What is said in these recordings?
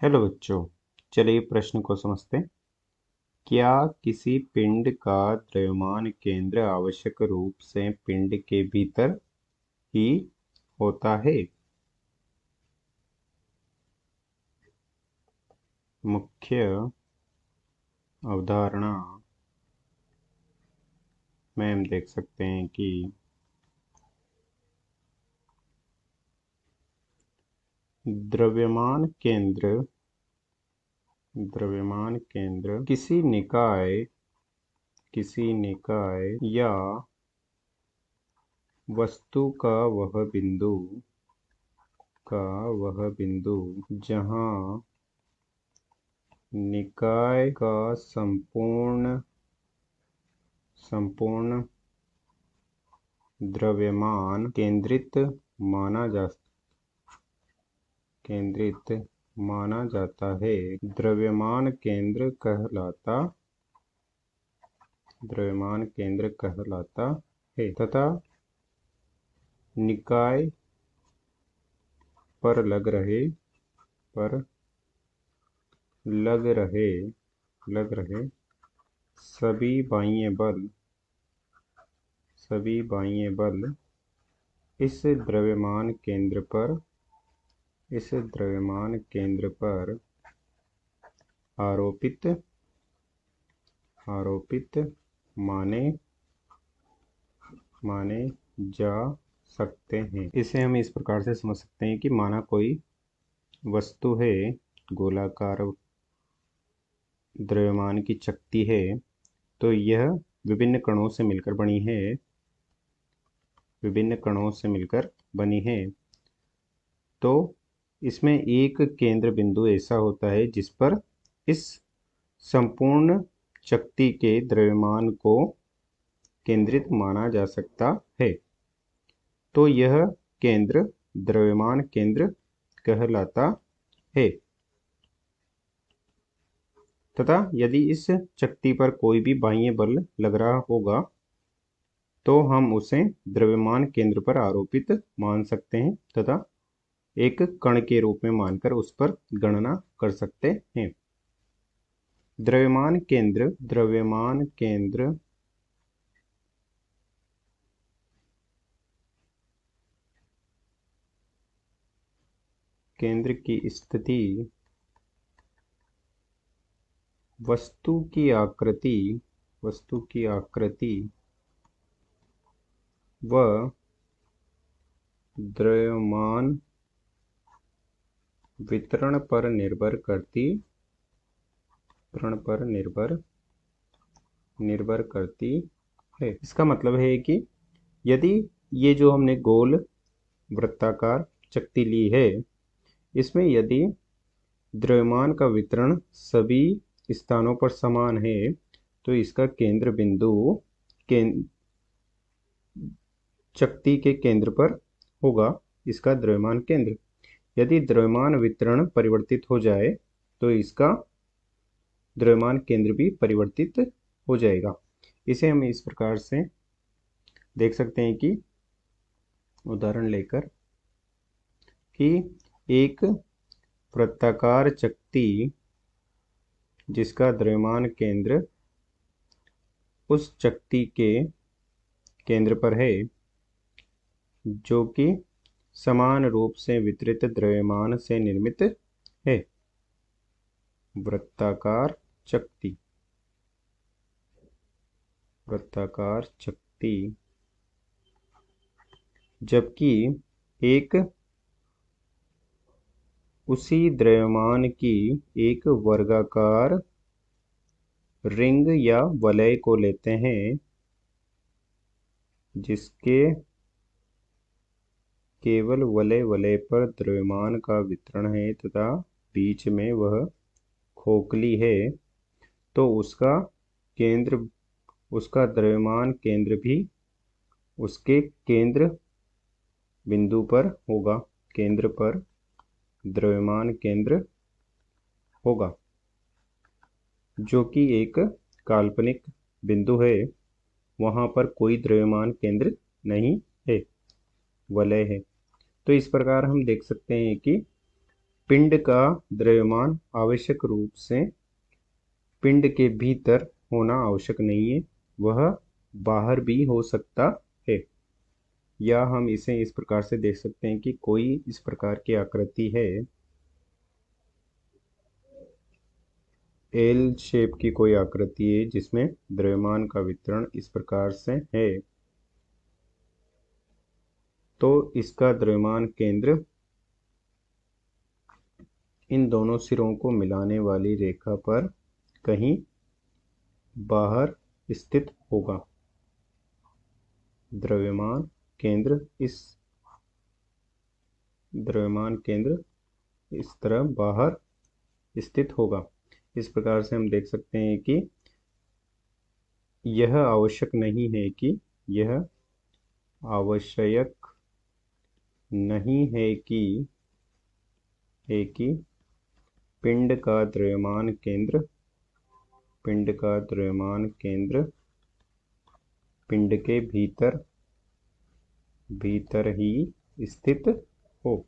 Hello बच्चों, चलिए प्रश्न को समझते हैं। क्या किसी पिंड का द्रव्यमान केंद्र आवश्यक रूप से पिंड के भीतर ही होता है? मुख्य अवधारणा में हम देख सकते हैं कि द्रव्यमान केंद्र किसी निकाय या वस्तु का वह बिंदु जहाँ निकाय का संपूर्ण द्रव्यमान केंद्रित माना जाता है, द्रव्यमान केंद्र कहलाता है तथा निकाय पर लग रहे सभी बाह्य बल इस द्रव्यमान केंद्र पर आरोपित माने जा सकते हैं। इसे हम इस प्रकार से समझ सकते हैं कि माना कोई वस्तु है, गोलाकार द्रव्यमान की चकती है, तो यह विभिन्न कणों से मिलकर बनी है। तो इसमें एक केंद्र बिंदु ऐसा होता है जिस पर इस संपूर्ण चकती के द्रव्यमान को केंद्रित माना जा सकता है। तो यह केंद्र द्रव्यमान केंद्र कहलाता है तथा यदि इस चकती पर कोई भी बाह्य बल लग रहा होगा तो हम उसे द्रव्यमान केंद्र पर आरोपित मान सकते हैं तथा एक कण के रूप में मानकर उस पर गणना कर सकते हैं। द्रव्यमान केंद्र की स्थिति वस्तु की आकृति व द्रव्यमान वितरण पर निर्भर करती है। इसका मतलब है कि यदि ये जो हमने गोल वृत्ताकार चकती ली है, इसमें यदि द्रव्यमान का वितरण सभी स्थानों पर समान है तो इसका केंद्र बिंदु चकती के केंद्र पर होगा, इसका द्रव्यमान केंद्र। यदि द्रव्यमान वितरण परिवर्तित हो जाए तो इसका द्रव्यमान केंद्र भी परिवर्तित हो जाएगा। इसे हम इस प्रकार से देख सकते हैं कि उदाहरण लेकर कि एक वृत्ताकार चकती जिसका द्रव्यमान केंद्र उस चकती के केंद्र पर है, जो कि समान रूप से वितरित द्रव्यमान से निर्मित है। वृत्ताकार चकती जबकि एक उसी द्रव्यमान की एक वर्गाकार रिंग या वलय को लेते हैं जिसके केवल वलय पर द्रव्यमान का वितरण है तथा बीच में वह खोखली है, तो उसका द्रव्यमान केंद्र भी उसके केंद्र बिंदु पर होगा, केंद्र पर द्रव्यमान केंद्र होगा, जो कि एक काल्पनिक बिंदु है। वहां पर कोई द्रव्यमान केंद्र नहीं है, वलय है। तो इस प्रकार हम देख सकते हैं कि पिंड का द्रव्यमान आवश्यक रूप से पिंड के भीतर होना आवश्यक नहीं है, वह बाहर भी हो सकता है। या हम इसे इस प्रकार से देख सकते हैं कि कोई इस प्रकार की आकृति है, एल शेप की कोई आकृति है जिसमें द्रव्यमान का वितरण इस प्रकार से है, तो इसका द्रव्यमान केंद्र इन दोनों सिरों को मिलाने वाली रेखा पर कहीं बाहर स्थित होगा। द्रव्यमान केंद्र इस तरह बाहर स्थित होगा। इस प्रकार से हम देख सकते हैं कि यह आवश्यक नहीं है कि पिंड का द्रव्यमान केंद्र पिंड के भीतर ही स्थित हो।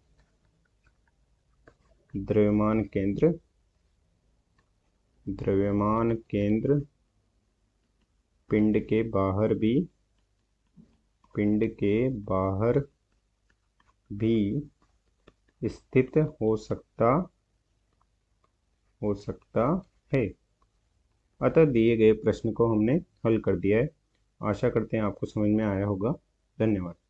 द्रव्यमान केंद्र पिंड के बाहर भी स्थित हो सकता है। अतः दिए गए प्रश्न को हमने हल कर दिया है। आशा करते हैं आपको समझ में आया होगा। धन्यवाद।